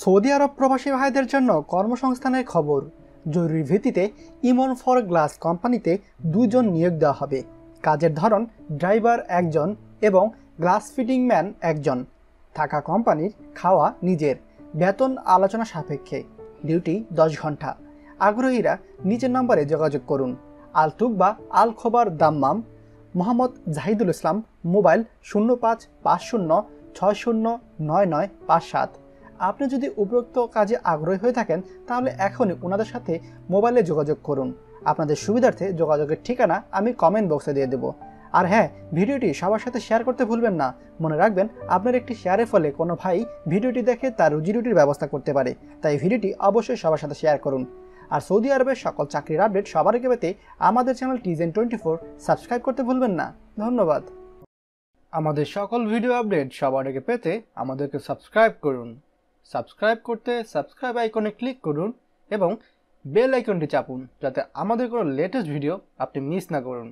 Saudi আরব প্রবাসী ভাইদের জন্য কর্মসংস্থানের খবর। জরুরি ভিত্তিতে ইমন ফর গ্লাস কোম্পানিতে 2 জন নিয়োগ দেওয়া হবে। কাজের ধরন ড্রাইভার 1 জন এবং গ্লাস ফিটিং ম্যান 1 জন। থাকা কোম্পানির, খাওয়া নিজের, বেতন আলোচনা সাপেক্ষে, ডিউটি 10 ঘন্টা। আগ্রহীরা নিচের নম্বরে যোগাযোগ করুন। আলতুক বা আল খোবার দাম্মাম, মোহাম্মদ জাহিদুল ইসলাম, মোবাইল 0550609957। আপনি যদি উপরোক্ত কাজে আগ্রহী হয়ে থাকেন তাহলে এখনই ওনাদের সাথে মোবাইলে যোগাযোগ করুন। আপনাদের সুবিধার্থে যোগাযোগের ঠিকানা আমি কমেন্ট বক্সে দিয়ে দেবো। আর হ্যাঁ, ভিডিওটি সবার সাথে শেয়ার করতে ভুলবেন না। মনে রাখবেন, আপনার একটি শেয়ারের ফলে কোনো ভাই ভিডিওটি দেখে তার রুজিরুটির ব্যবস্থা করতে পারে। তাই ভিডিওটি অবশ্যই সবার সাথে শেয়ার করুন। আর সৌদি আরবের সকল চাকরির আপডেট সবার আগে পেতে আমাদের চ্যানেল TZN24 সাবস্ক্রাইব করতে ভুলবেন না। ধন্যবাদ। আমাদের সকল ভিডিও আপডেট সবার আগে পেতে আমাদেরকে সাবস্ক্রাইব করুন। সাবস্ক্রাইব করতে সাবস্ক্রাইব আইকনে ক্লিক করুন এবং বেল আইকনটি চাপুন, যাতে আমাদের কোনো লেটেস্ট ভিডিও আপনি মিস না করুন।